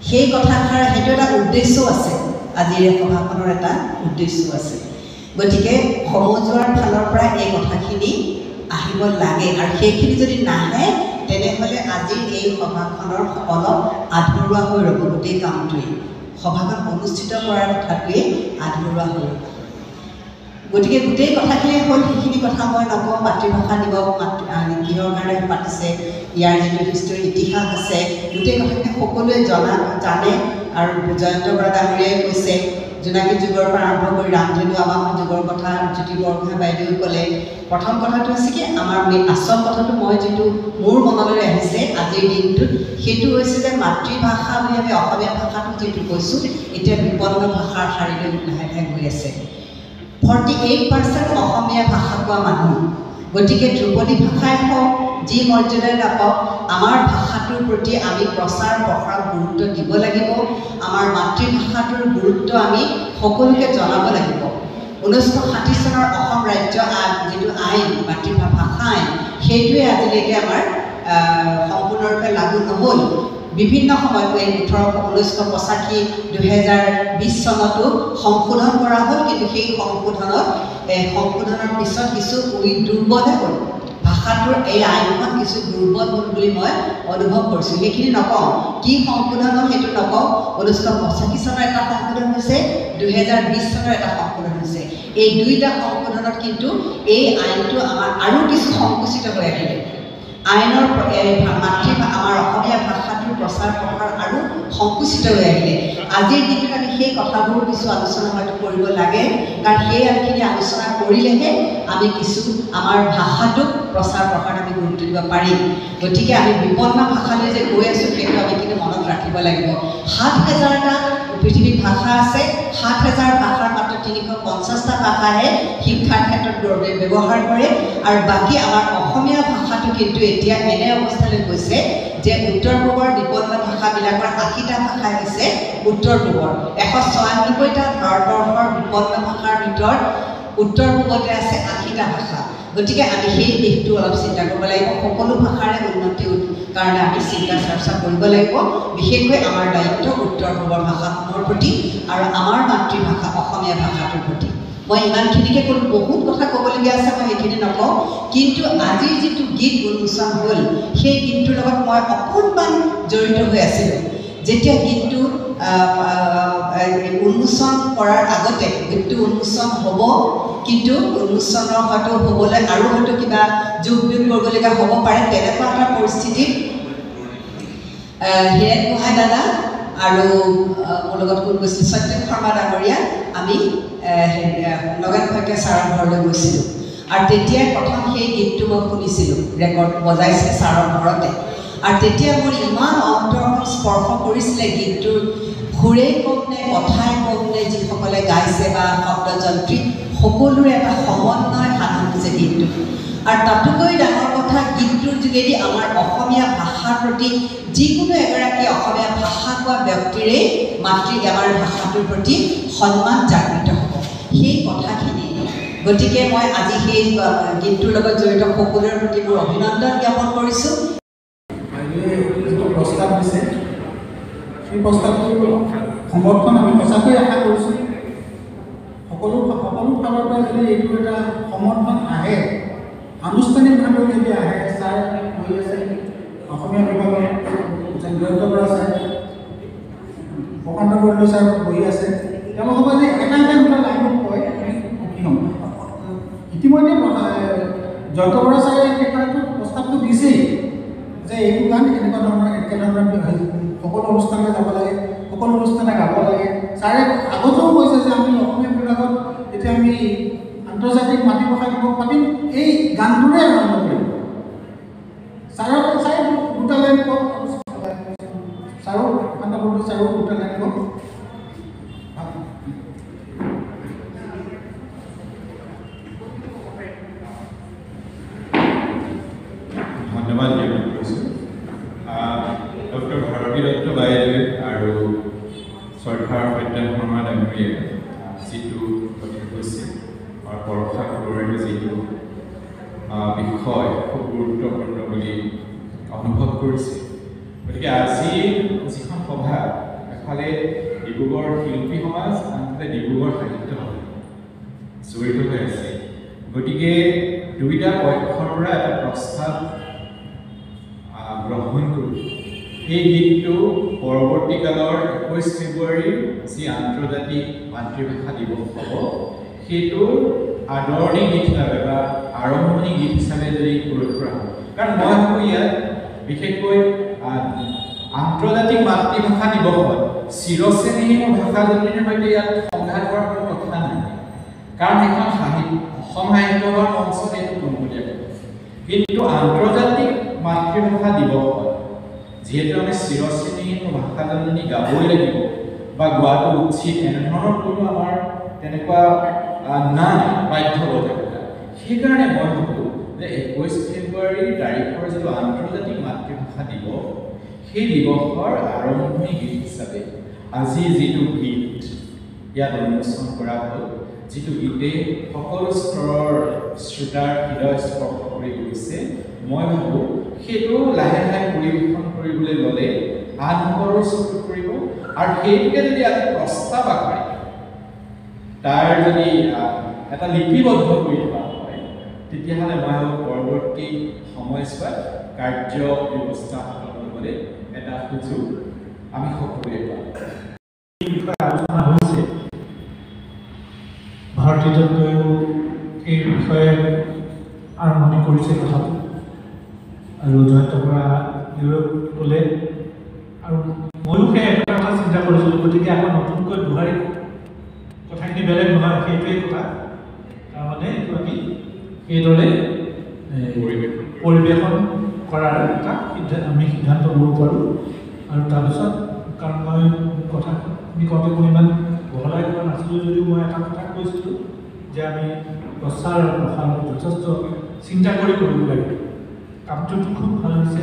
S2: সেই কথাষাৰ সেইটো এটা উদ্দেশ্যও আছে, আজিৰ এই সভাখনৰ এটা উদ্দেশ্য আছে। গতিকে সমজুৱাৰ ফালৰ পৰা এই কথাখিনি আহিব লাগে, আৰু সেইখিনি যদি নাহে তেনেহ'লে আজিৰ এই সভাখনৰ অলপ আধৰুৱা হৈ ৰ'ব। গোটেই কামটোৱেই সভাখন অনুষ্ঠিত কৰাৰ কথাটোৱেই আধৰুৱা হৈ ৰ'ব। গতিকে গোটেই কথাখিনি হ'ল, সেইখিনি কথা মই নকওঁ। মাতৃভাষা দিৱস কিহৰ কাৰণে পাতিছে, ইয়াৰ যিটো হিষ্টৰী ইতিহাস আছে, গোটেই কথাখিনি সকলোৱে জানে। আৰু জয়ন্ত বৰা ডাঙৰীয়াই কৈছে জোনাকী যুগৰ পৰা আৰম্ভ কৰি ৰামধেনু আমাৰ যুগৰ কথা জ্যোতি বৰগোহাঁই বাইদেৱে ক'লে। প্ৰথম কথাটো হৈছে কি, আমাৰ আচল কথাটো মই যিটো মোৰ মনলৈ আহিছে আজিৰ দিনটোত, সেইটো হৈছে যে মাতৃভাষা বুলি আমি অসমীয়া ভাষাটো যিটো কৈছোঁ এতিয়া বিপন্ন ভাষাৰ শাৰীলৈ লাহে লাহে গৈ আছে। 48% অসমীয়া ভাষা কোৱা মানুহ। গতিকে ধ্ৰুপদী ভাষাই হওক, যি মৰ্যাদাই নাপাওক, আমাৰ ভাষাটোৰ প্ৰতি আমি প্ৰচাৰ প্ৰসাৰ গুৰুত্ব দিব লাগিব। আমাৰ মাতৃভাষাটোৰ গুৰুত্ব আমি সকলোকে জনাব লাগিব। 1960 চনৰ অসম ৰাজ্য যিটো আইন, মাতৃভাষা আইন, সেইটোৱে আজিলৈকে আমাৰ সম্পূৰ্ণৰূপে লাগু নহ'ল। বিভিন্ন সময়ত 1985, 2020 চনতো সংশোধন কৰা হ'ল, কিন্তু সেই সংশোধনৰ পিছত কিছু দুৰ্বলহে হ'ল। ভাষাটোৰ এই আইনখন কিছু দুৰ্বল হ'ল বুলি মই অনুভৱ কৰিছোঁ। সেইখিনি নকওঁ, কি সংশোধন হ'ল সেইটো নকওঁ। 1985 চনৰ এটা সংশোধন হৈছে, 2020 চনৰ এটা সংশোধন হৈছে। এই দুইটা সংশোধনত কিন্তু এই আইনটো আমাৰ আৰু কিছু সংকুচিত হৈ আহিলে। আইনৰ আমাৰ অসমীয়া ভাষাটোৰ প্ৰচাৰ প্ৰসাৰ আৰু সংকুচিত হৈ আহিলে। আজিৰ দিনটোত আমি সেই কথাবোৰ কিছু আলোচনা হয়তো কৰিব লাগে, কাৰণ সেই আইনখিনি আলোচনা কৰিলেহে আমি কিছু আমাৰ ভাষাটোক প্ৰচাৰ প্ৰসাৰ আমি গুৰুত্ব দিব পাৰিম। গতিকে আমি বিপন্ন ভাষালৈ যে গৈ আছোঁ সেইটো আমি কিন্তু মনত ৰাখিব লাগিব। 7,000টা পৃথিৱীত ভাষা আছে, 7,000 ভাষাৰ মাত্ৰ 350টা ভাষাহে শিক্ষাৰ ক্ষেত্ৰত ব্যৱহাৰ কৰে, আৰু বাকী আমাৰ অসমীয়া ভাষাটো কিন্তু এতিয়া এনে অৱস্থালৈ গৈছে যে উত্তৰ পূবৰ বিপন্ন ভাষাবিলাকৰ 80টা ভাষা হৈছে উত্তৰ পূবৰ। 196টা ভাৰতবৰ্ষৰ বিপন্ন ভাষাৰ ভিতৰত উত্তৰ পূবতে আছে 80টা ভাষা। গতিকে আমি সেই দিশটো অলপ চিন্তা কৰিব লাগিব। সকলো ভাষাৰে উন্নতিৰ কাৰণে আমি চিন্তা চৰ্চা কৰিব লাগিব। বিশেষকৈ আমাৰ দায়িত্ব উত্তৰ পূবৰ ভাষাসমূহৰ প্ৰতি আৰু আমাৰ মাতৃভাষা অসমীয়া ভাষাটোৰ প্ৰতি। মই ইমানখিনিকে ক'লোঁ, বহুত কথা ক'বলগীয়া আছে, মই সেইখিনি নকওঁ। কিন্তু আজিৰ যিটো গীত উন্মোচন হ'ল, সেই গীতটোৰ লগত মই অকণমান জড়িত হৈ আছিলোঁ। যেতিয়া গীতটো উন্মোচন কৰাৰ আগতে গীতটো উন্মোচন হ'ব, কিন্তু উন্মোচনৰ হয়তো হ'বলৈ আৰু হয়তো কিবা যোগ বিয়োগ কৰিবলগীয়া হ'ব পাৰে। তেনেকুৱা এটা পৰিস্থিতিত হীৰেণ গোহাঁই দাদা আৰু মোৰ লগত কোন গৈছিল, সত্যম শৰ্মা ডাঙৰীয়া, আমি নগেন শইকীয়া ছাৰৰ ঘৰলৈ গৈছিলোঁ। আৰু তেতিয়াই প্ৰথম সেই গীতটো মই শুনিছিলোঁ, ৰেকৰ্ড বজাইছিলে ছাৰৰ ঘৰতে। আৰু তেতিয়া মোৰ ইমান অন্তৰখন স্পৰ্শ কৰিছিলে গীতটোৰ সুৰেই কওক নে কথাই কওক নে যিসকলে গাইছে বা শব্দযন্ত্ৰী সকলোৰে এটা সমন্বয় সাধন হৈছে গীতটো। আৰু তাতোকৈ ডাঙৰ কথা, গীতটোৰ যোগেদি আমাৰ অসমীয়া ভাষাৰ প্ৰতি যিকোনো এগৰাকী অসমীয়া ভাষা কোৱা ব্যক্তিৰে আমাৰ ভাষাটোৰ প্ৰতি সন্মান জাগৃত হ'ব, সেই কথাখিনি। গতিকে মই আজি সেই গীতটোৰ লগত জড়িত সকলোৰে প্ৰতি মোৰ অভিনন্দন জ্ঞাপন কৰিছোঁ।
S5: যিটো প্ৰস্তাৱ দিছে সেই প্ৰস্তাৱটোৰ সমৰ্থন আমি সঁচাকৈ আশা কৰিছোঁ। সকলো ফালৰ পৰা যদি এইটো এটা সমৰ্থন আহে, আনুষ্ঠানিকভাৱে যদি আহে, ছাৰ হৈ আছে অসমীয়া বিভাগৰ জয়ন্ত বৰা ছাৰ, প্ৰকান্ত বৰদলৈ ছাৰ বহি আছে, তেওঁলোকে যে এটা দুটা লাইনত কয় আমি সুখী হ'ম। ইতিমধ্যে জয়ন্ত বৰা ছাৰে প্ৰস্তাৱটো দিছেই যে এইটো গান এনেকুৱা ধৰণৰ সকলো অনুষ্ঠানলৈ যাব লাগে, সকলো অনুষ্ঠানে গাব লাগে। ছাৰে আগতেও কৈছে যে আমি অসমীয়া বিভাগত যেতিয়া আমি আন্তৰ্জাতিক মাতৃভাষা দিৱস পাতিম, এই গানটোৰে আৰম্ভ কৰিম।
S6: ধন্যবাদ জ্ঞাপন কৰিছোঁ ডক্টৰ ভাৰতী দত্ত বাইদেৱে আৰু শ্ৰদ্ধাৰ সত্যেন শৰ্মা ডাঙৰীয়াই যিটো কথা কৈছে আৰু পৰক্ষা খবৰেৰে যিটো বিষয় খুব গুৰুত্বপূৰ্ণ বুলি অনুভৱ কৰিছে গতিকে আজিৰ যিখন সভা এফালে ডিব্ৰুগড় শিল্পী সমাজ আনফালে ডিব্ৰুগড় সাহিত্য সভা জড়িত হৈ আছে গতিকে দুইটা পক্ষৰ পৰা এটা প্ৰস্তাৱ গ্ৰহণ কৰি এই গীতটো পৰৱৰ্তী কালৰ 21 ফেব্ৰুৱাৰীৰ যি আন্তৰ্জাতিক মাতৃভাষা দিৱস হ'ব সেইটোৰ আদৰণি গীত হিচাপে বা আৰম্ভণি গীত হিচাপে যদি প্ৰয়োগ কৰা হয় কাৰণ মই ভাবোঁ ইয়াত বিশেষকৈ আন্তৰ্জাতিক মাতৃভাষা দিৱসত চিৰশ্ৰেণীহীন ভাষাজনীৰ সৈতে ইয়াত সংঘাত কৰাৰ কোনো কথা নাই কাৰণ এখন অসম সাহিত্য সভাৰ মঞ্চত এইটো পোনপটীয়া কিন্তু আন্তৰ্জাতিক মাতৃভাষা দিৱসত যিহেতু আমি চিৰশ্ৰেণীহীন ভাষাজনী গাবই লাগিব বা গোৱাটো উচিত এনেধৰণৰ কোনো আমাৰ তেনেকুৱা নাই বাধ্যবাধকতা সেইকাৰণে মই ভাবোঁ যে 21 ফেব্ৰুৱাৰী তাৰিখৰ যিটো আন্তৰ্জাতিক মাতৃভাষা দিৱস সেই দিৱসৰ আৰম্ভণি গীত হিচাপে আজি যিটো গীত ইয়াত উন্মোচন কৰা হ'ল যিটো গীতে সকলো স্তৰৰ শ্ৰোতাৰ হৃদয় স্পৰ্শ কৰি গৈছে মই ভাবোঁ সেইটো লাহে লাহে পৰিৱেশন কৰিবলৈ ল'লে আনসকলৰ চকুত পৰিব আৰু সেইটোকে যদি আজি প্ৰস্তাৱ আকাৰে তাৰ যদি এটা লিপিবদ্ধ কৰি থোৱা হয় তেতিয়াহ'লে মই ভাবোঁ পৰৱৰ্তী সময়ছোৱাত কাৰ্য ব্যৱস্থা হাতত ল'বলৈ এটা সুযোগ আমি সকলোৱে পাম
S8: আলোচনা হৈছে ভাৰতী দত্তইও এই বিষয়ে আৰম্ভণি কৰিছে কথাটো আৰু জয়ন্ত বৰা ক'লে আৰু ময়ো সেই এটা কথা চিন্তা কৰিছিলোঁ গতিকে আকৌ নতুনকৈ দুহাৰী কথাখিনি বেলেগ নহয় সেইটোৱেই কথা তাৰমানে এইটো আমি এইদৰে পৰিৱেশন কৰাৰ এটা আমি সিদ্ধান্ত ল'ব পাৰোঁ আৰু তাৰপিছত কাৰণ মই কথাখিনি কওঁতে মই ইমান বহলাই কোৱা নাছিলোঁ যদিও মই এটা কথা কৈছিলোঁ যে আমি প্ৰচাৰ আৰু প্ৰসাৰত যথেষ্ট চিন্তা কৰি কৰিব লাগিব কামটোতো খুব ভাল হৈছে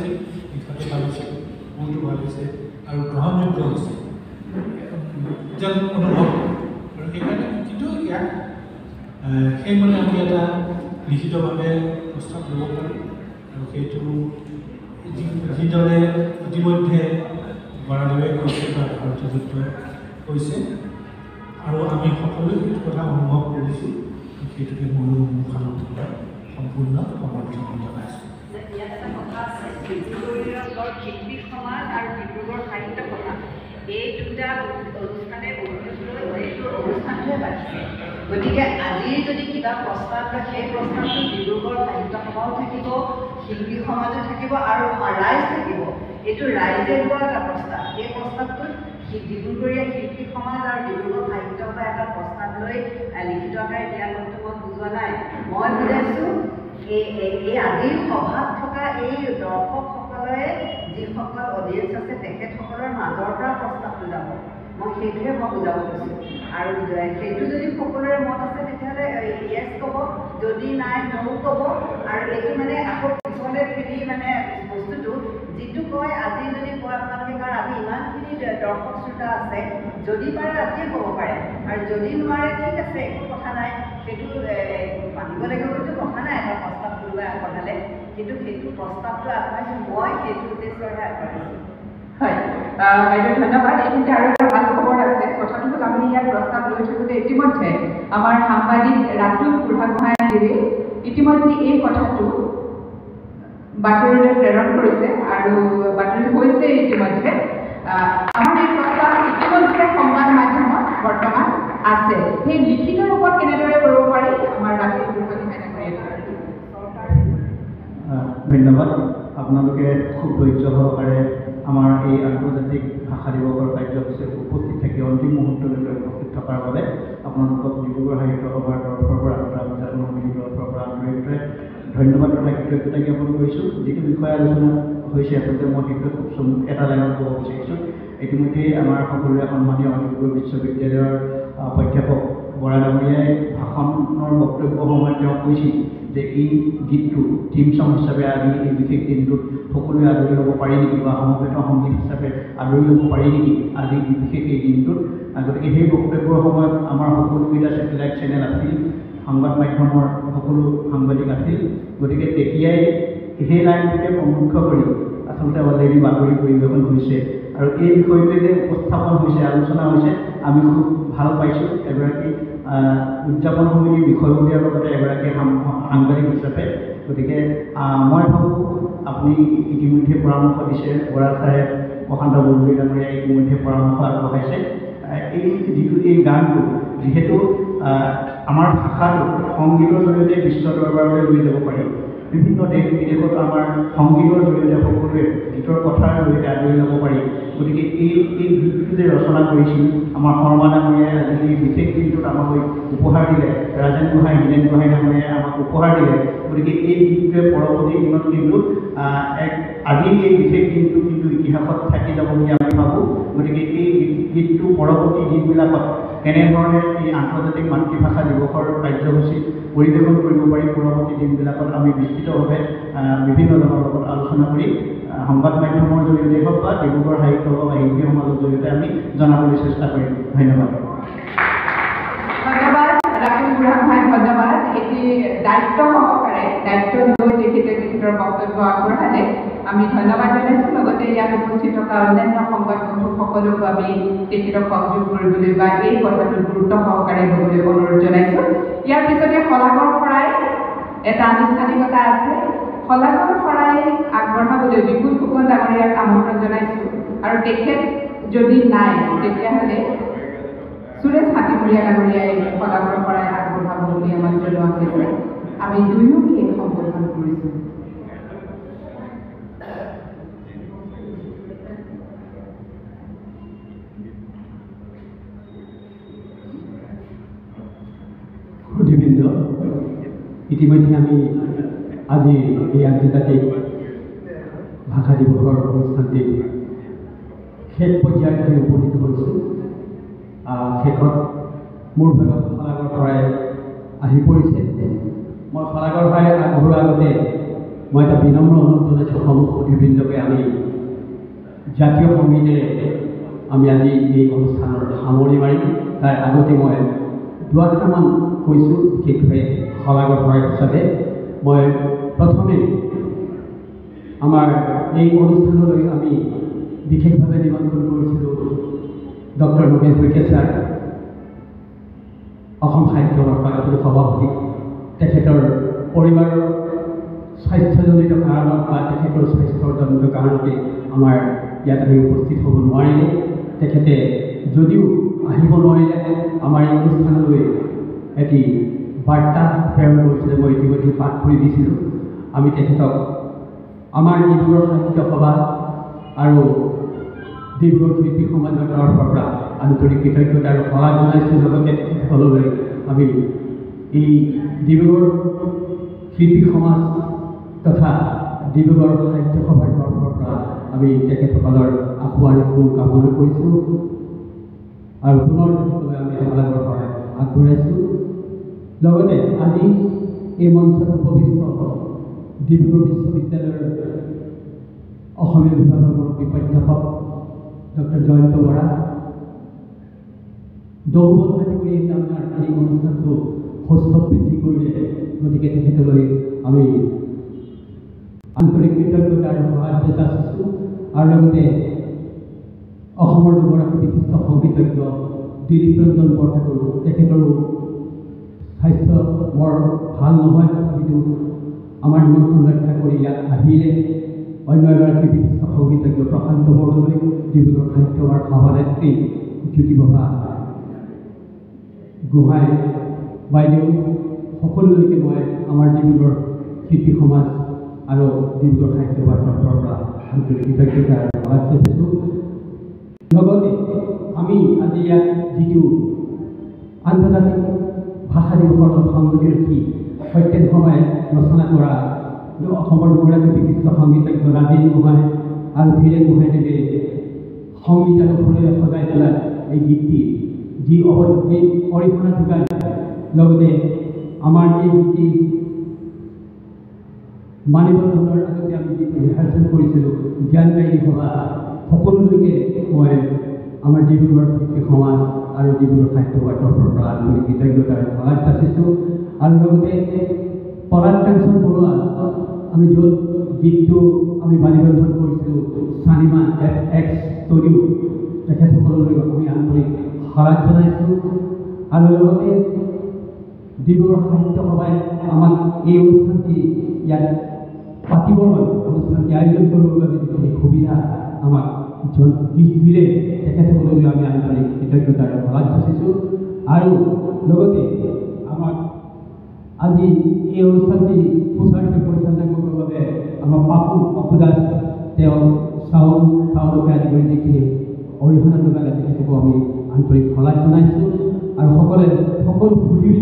S8: লিখাটো ভাল হৈছে মনটো ভাল হৈছে আৰু গ্ৰহণযোগ্য হৈছে যেন অনুভৱ আৰু সেইকাৰণে কিন্তু ইয়াক সেইমতে আমি এটা লিখিতভাৱে প্ৰস্তাৱ ল'ব পাৰোঁ আৰু সেইটো যিদৰে ইতিমধ্যে বৰাদেৱে কৈছে বা ভাৰতী দত্তই কৈছে আৰু আমি সকলোৱে সেইটো কথা অনুভৱ কৰিছোঁ সেইটোকে ময়ো মোৰ ফালৰ পৰা সম্পূৰ্ণ সমৰ্থন জনাইছোঁ
S1: ইয়াত এটা কথা আছে ডিব্ৰুগড় শিল্পী সমাজ আৰু ডিব্ৰুগড় সাহিত্য সভা এই দুটা অনুষ্ঠানে এইটো অনুষ্ঠানটোহে পাতিছে গতিকে আজিৰ যদি কিবা প্ৰস্তাৱ লয় সেই প্ৰস্তাৱটো ডিব্ৰুগড় সাহিত্য সভাও থাকিব শিল্পী সমাজো থাকিব আৰু ৰাইজ থাকিব এইটো ৰাইজে লোৱা এটা প্ৰস্তাৱ এই প্ৰস্তাৱটোত ডিব্ৰুগড়ীয়া শিল্পী সমাজ আৰু ডিব্ৰুগড় সাহিত্য সভাই এটা প্ৰস্তাৱ লৈ লিখিত আকাৰে দিয়া কথাটো মই বুজোৱা নাই মই বুজাইছোঁ এই আজিৰ সভাত থকা এই দৰ্শকসকলে যিসকল অডিয়েঞ্চ আছে তেখেতসকলৰ মাজৰ পৰা প্ৰস্তাৱটো যাব মই সেইটোহে মই বুজাব কৈছোঁ আৰু সেইটো যদি সকলোৰে মত আছে তেতিয়াহ'লে য়েছ ক'ব যদি নাই ন' ক'ব আৰু এইটো মানে আকৌ পিছলৈ ফেৰি মানে বস্তুটো যিটো কয় আজি যদি কয় আপোনালোকে কাৰণ আজি ইমানখিনি দৰ্শক শ্ৰোতা আছে যদি পাৰে আজিয়ে ক'ব পাৰে আৰু যদি নোৱাৰে ঠিক আছে একো কথা নাই সেইটো মানিব লাগিব কিন্তু কথা নাই এটা প্ৰস্তাৱ কোনোবাই আগবঢ়ালে কিন্তু সেইটো প্ৰস্তাৱটো আগবঢ়াইছোঁ মই সেইটো উদ্দেশ্যৰে আগবঢ়াইছোঁ
S9: হয় বাইদেউ ধন্যবাদ এইখিনিতে আৰু এটা ভাল খবৰ আছে কথাটো হ'ল আমি ইয়াত প্ৰস্তাৱ লৈ থাকোঁতে ইতিমধ্যে আমাৰ সাংবাদিক ৰাতুল বুঢ়াগোহাঁইদেৱে ইতিমধ্যে এই কথাটো বাতৰিলৈ প্ৰেৰণ কৰিছে আৰু বাতৰি হৈছে ইতিমধ্যে আমাৰ এই প্ৰস্তাৱ ইতিমধ্যে সংবাদ মাধ্যমত বৰ্তমান আছে সেই লিখিত ৰূপত কেনেদৰে কৰিব পাৰি আমাৰ ৰাতুল বুঢ়াগোহাঁইদেৱে
S5: ধন্যবাদ আপোনালোকে খুব ধৈৰ্য সহকাৰে আমাৰ এই আন্তৰ্জাতিক ভাষা দিৱসৰ কাৰ্যসূচীত উপস্থিত থাকি অন্তিম মুহূৰ্তলৈকে উপস্থিত থকাৰ বাবে আপোনালোকক ডিব্ৰুগড় সাহিত্য সভাৰ তৰফৰ পৰা তথা জাতীয় তৰফৰ পৰা আন্তৰিকভাৱে ধন্যবাদ তথা কৃতজ্ঞতা জ্ঞাপন কৰিছোঁ যিটো বিষয়ে আলোচনা হৈছে আচলতে মই সেইটো খুব এটা লাইনত ক'ব বিচাৰিছোঁ ইতিমধ্যেই আমাৰ সকলোৰে সন্মানীয় ডিব্ৰুগড় বিশ্ববিদ্যালয়ৰ অধ্যাপক বৰা ডাঙৰীয়াই ভাষণৰ বক্তব্য সময়ত তেওঁ কৈছিল যে এই গীতটো থিম চং হিচাপে আজি এই বিশেষ দিনটোত সকলোৱে আদৰি ল'ব পাৰি নেকি বা সমবেত সংগীত হিচাপে আদৰি ল'ব পাৰি নেকি আজি বিশেষ এই দিনটোত। গতিকে সেই বক্তব্যৰ সময়ত আমাৰ সকলোকেইটা ছেটেলাইট চেনেল আছিল, সংবাদ মাধ্যমৰ সকলো সাংবাদিক আছিল। গতিকে তেতিয়াই সেই লাইনটোকে প্ৰমুখ্য কৰি আচলতে অলৰেডি বাতৰি পৰিৱেশন হৈছে আৰু এই বিষয়টোৱে যে উপস্থাপন হৈছে, আলোচনা হৈছে, আমি খুব ভাল পাইছোঁ। এগৰাকী উদযাপন সমিতিৰ বিষয়ববীয়াৰ লগতে এগৰাকী সাংবাদিক হিচাপে। গতিকে মই ভাবোঁ আপুনি ইতিমধ্যে পৰামৰ্শ দিছে, বৰা চাৰে প্ৰশান্ত বৰদলৈ ডাঙৰীয়াই ইতিমধ্যে পৰামৰ্শ আগবঢ়াইছে। এই গানটো যিহেতু আমাৰ ভাষাটো সংগীতৰ জৰিয়তে বিশ্ব দৰবাৰলৈ লৈ যাব পাৰি, বিভিন্ন দেশ বিদেশত আমাৰ সংগীতৰ জৰিয়তে সকলোৱে গীতৰ কথাৰ জৰিয়তে আদৰি ল'ব পাৰি। গতিকে এই গীতটো যে ৰচনা কৰিছিল আমাৰ শৰ্মা ডাঙৰীয়াই আজি এই বিশেষ দিনটোত আমাক উপহাৰ দিলে, ৰাজেন গোহাঁই হীৰেণ গোহাঁই ডাঙৰীয়াই আমাক উপহাৰ দিলে। গতিকে এই গীতটোৱে পৰৱৰ্তী দিনত কিন্তু আজি এই বিশেষ দিনটো কিন্তু ইতিহাসত থাকি যাব বুলি আমি ভাবোঁ। গতিকে এই গীতটো পৰৱৰ্তী দিনবিলাকত কেনেধৰণে এই আন্তৰ্জাতিক মাতৃভাষা দিৱসৰ কাৰ্যসূচী পৰিৱেশন কৰিব পাৰি, পৰৱৰ্তী দিনবিলাকত আমি বিস্তৃতভাৱে বিভিন্নজনৰ লগত আলোচনা কৰি সংবাদ মাধ্যমৰ জৰিয়তে হওক বা ডিব্ৰুগড় সাহিত্য বা শিল্পী সমাজৰ জৰিয়তে আমি জনাবলৈ চেষ্টা কৰিম। ধন্যবাদ।
S9: ধন্যবাদ ৰাহুল বুঢ়াগোহাঁই, ধন্যবাদ। এটি দায়িত্ব সহকাৰে দায়িত্ব লৈ তেখেতৰ বক্তব্য আগবঢ়ালে আমি ধন্যবাদ জনাইছোঁ। লগতে ইয়াত উপস্থিত থকা অন্যান্য সংবাদ বন্ধুসকলকো আমি তেখেতক সহযোগ কৰিবলৈ বা এই কথাটোৰ গুৰুত্ব সহকাৰে ল'বলৈ অনুৰোধ জনাইছোঁ। ইয়াৰ পিছতে শলাগৰ শৰাই এটা আনুষ্ঠানিকতা আছে। শলাগৰ শৰাই আগবঢ়াবলৈ বিপুল ফুকন ডাঙৰীয়াক আমন্ত্ৰণ জনাইছোঁ আৰু তেখেত যদি নাই তেতিয়াহ'লে সুৰেশ হাতীমৰীয়া ডাঙৰীয়াই শলাগৰ শৰাই আগবঢ়াব বুলি আমাক জনোৱা হৈছে। আমি দুয়োকে সম্বোধন কৰিছোঁ।
S4: সুধীবৃন্দ, ইতিমধ্যে আমি আজি এই আন্তৰ্জাতিক ভাষা দিৱসৰ অনুষ্ঠানটি শেষ পৰ্যায়ত উপনীত হৈছোঁ। শেষত মোৰ ভাগত শলাগৰ শৰাই আহি পৰিছে। মই শলাগৰ শৰাই আগবঢ়োৱাৰ আগতে মই এটা বিনম্ৰ অনুৰোধ জনাইছোঁ সমূহ সুধীবৃন্দকে, আমি জাতীয় সংগীতেৰে আমি আজি এই অনুষ্ঠানৰ সামৰণি মাৰিম। তাৰ আগতে মই দুআষাৰমান কৈছোঁ বিশেষভাৱে শলাগৰ শৰাই হিচাপে। মই প্ৰথমে আমাৰ এই অনুষ্ঠানলৈ আমি বিশেষভাৱে নিমন্ত্ৰণ কৰিছিলোঁ doctor Nobel Saikia sir, Assam সাহিত্য সভাৰ সভাপতি। তেখেতৰ পৰিবাৰৰ স্বাস্থ্যজনিত কাৰণত বা তেখেতৰ স্বাস্থ্যজনিত কাৰণতে আমাৰ ইয়াত আহি উপস্থিত হ'ব নোৱাৰিলে। তেখেতে যদিও আহিব নোৱাৰিলে আমাৰ এই অনুষ্ঠানলৈ এটি বাৰ্তা প্ৰেৰণ কৰিছিলে, মই ইতিমধ্যে পাঠ কৰি দিছিলোঁ। আমি তেখেতক আমাৰ ডিব্ৰুগড় সাহিত্য সভা আৰু ডিব্ৰুগড় শিল্পী সমাজৰ তৰফৰ পৰা আন্তৰিক কৃতজ্ঞতা আৰু শলাগ জনাইছোঁ। লগতে তেখেতসকললৈ আমি এই ডিব্ৰুগড় শিল্পী সমাজ তথা ডিব্ৰুগড় সাহিত্য সভাৰ তৰফৰ পৰা আমি তেখেতসকলৰ আহ্বানটো কামনা কৰিছোঁ আৰু পুনৰ তেখেতলৈ আমি শলাগৰ শৰাই আগবঢ়াইছোঁ। লগতে আজি এই মঞ্চত উপবিষ্ট ডিব্ৰুগড় বিশ্ববিদ্যালয়ৰ অসমীয়া বিভাগৰ মুৰব্বী প্ৰাধ্যাপক ডক্টৰ জয়ন্ত বৰা, দৌবন্ধী কৰি আপোনাৰ এই অনুষ্ঠানটো সুস্থ বৃদ্ধি কৰিলে। গতিকে তেখেতলৈ আমি আন্তৰিক কৃতজ্ঞতা আৰু সহায় যাচিছোঁ। আৰু লগতে অসমৰ দুগৰাকী বিশিষ্ট সংগীতজ্ঞ দিলীপ ৰঞ্জন বৰঠাকুৰ, তেখেতৰো স্বাস্থ্য বৰ ভাল নহয়, তথাপিতো আমাৰ নিমন্ত্ৰণ ৰক্ষা কৰি ইয়াত আহিলে। অন্য এগৰাকী বিশিষ্ট সংগীতজ্ঞ প্ৰশান্ত বৰদলৈ, ডিব্ৰুগড় সাহিত্য সভাৰ সভানেত্ৰী জ্যোতিপ্ৰভা গোহাঁই বাইদেউ, সকলোলৈকে মই আমাৰ ডিব্ৰুগড় শিল্পী সমাজ আৰু ডিব্ৰুগড় সাহিত্য সভাৰ তৰফৰ পৰা আন্তৰিক কৃতজ্ঞতা প্ৰকাশ কৰিছোঁ। লগতে আমি আজি ইয়াত যিটো আন্তৰ্জাতিক ভাষা দিৱসৰ সংগতি ৰাখি প্ৰত্যেক সময়ে ৰচনা কৰা অসমৰ দুগৰাকী বিশিষ্ট সংগীতজ্ঞ ৰাজেন গোহাঁই আৰু হীৰেণ গোহাঁইদেৱে সংগীত আৰু সুৰেৰে সজাই তোলা এই গীতটি যি অৰিহণা যোগায়, লগতে আমাৰ এই গীতটি মানিবন্ধনৰ আগতে আমি ৰিহাৰ্চেল কৰিছিলোঁ জ্ঞান কাহিনী সভা সকলোলৈকে মই আমাৰ ডিব্ৰুগড় শিক্ষক সমাজ আৰু ডিব্ৰুগড় সাহিত্য সভাৰ পৰা আন্তৰিক কৃতজ্ঞতা আৰু সহায় যাচিছোঁ। আৰু লগতে পৰাগ পেঞ্চন বৰুৱা আমি য'ত গীতটো আমি মানিবন্ধন কৰিছিলোঁ চানিমা FX ষ্টুডিঅ' তেখেতসকললৈ আমি আন্তৰিক সহায় জনাইছোঁ। আৰু লগতে ডিব্ৰুগড় সাহিত্য সভাই আমাক এই অনুষ্ঠানটি ইয়াত পাতিবৰ বাবে অনুষ্ঠানটি আয়োজন কৰিবৰ বাবে যিখিনি সুবিধা আমাক দিলে তেখেতসকললৈ আমি আন্তৰিক কৃতজ্ঞতা আৰু সহায় যাচিছোঁ। আৰু লগতে আমাক আজি এই অনুষ্ঠানটি সুচাৰুৰূপে পৰিচালনা কৰিবৰ বাবে আমাৰ পাপু দাস তেওঁ চাউলকে আদি কৰি যিখিনি অৰিহণা যোগালে তেখেতকো আমি আন্তৰিক সহায় জনাইছোঁ। আৰু সকলো সুযোগ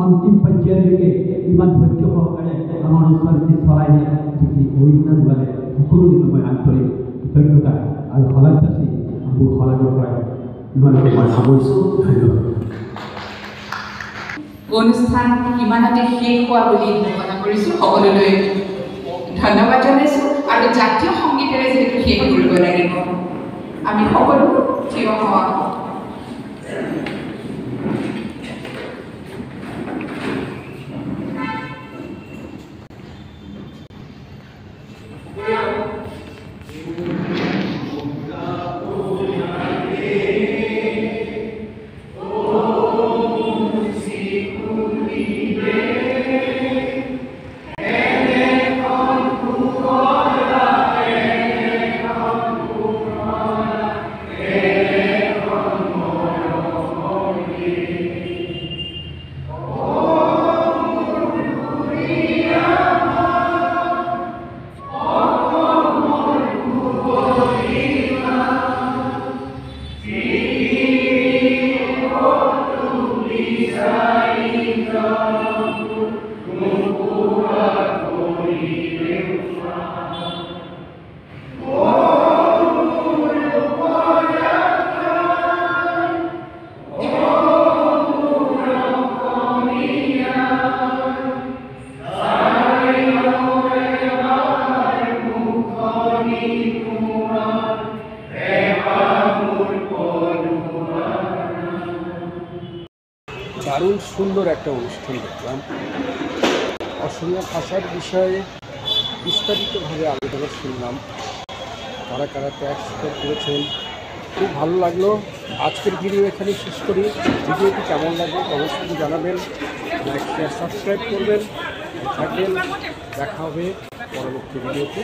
S4: অন্তিম পৰ্যায়লৈকে ইমান ধৈৰ্য সহকাৰে আমাৰ অনুষ্ঠানটি চলাই নিয়ে যিখিনি অৰিহণা যোগালে সকলোকে মই আন্তৰিক কৃতজ্ঞতা আৰু সহায় যাচি মোৰ সহায়ৰ পৰা ইমানকে মই সামৰিছোঁ। ধন্যবাদ।
S1: অনুষ্ঠান ইমানতে শেষ হোৱা বুলি ঘোষণা কৰিছোঁ। সকলোলৈ ধন্যবাদ জনাইছোঁ। আৰু জাতীয় সংগীতেৰে যিহেতু শেষ কৰিব লাগিব আমি সকলো থিয় হওঁ।
S3: দারুণ সুন্দর একটা অনুষ্ঠান দেখলাম। অসমীয়া ভাষার বিষয়ে বিস্তারিতভাবে আলোচনা শুনলাম, কারা কারা পার্টিসিপেট করেছেন, খুব ভালো লাগলো। আজকের ভিডিও এখানে শেষ করি। ভিডিওটি কেমন লাগবে অবশ্যই জানাবেন, লাইক শেয়ার সাবস্ক্রাইব করবেন, থাকবেন। দেখা হবে পরবর্তী ভিডিওতে।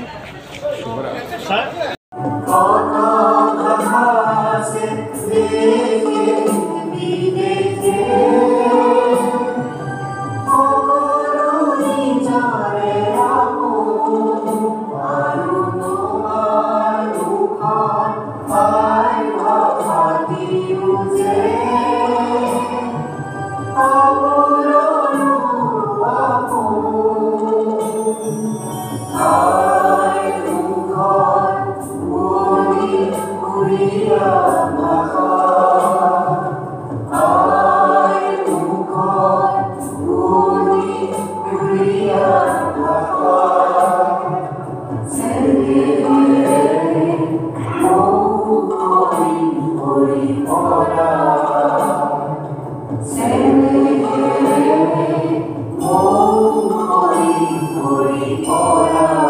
S10: Oh,